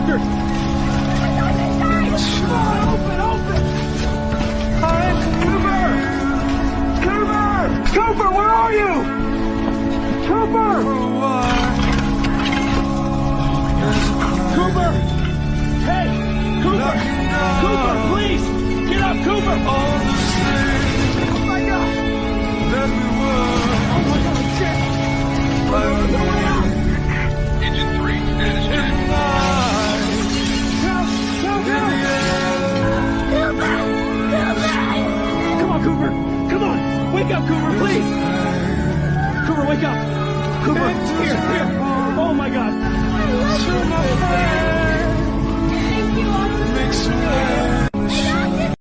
doctor. Come on, open. Hi, Cooper, where are you? Cooper! Cooper! Hey! Cooper! Cooper, please! Get up, Cooper! Oh my God! Oh my God, shit! Engine 3, status check. Come on, Cooper! Come on! Wake up, Cooper, please! Cooper, wake up! Cooper, here! Oh my God! Thank you, officer.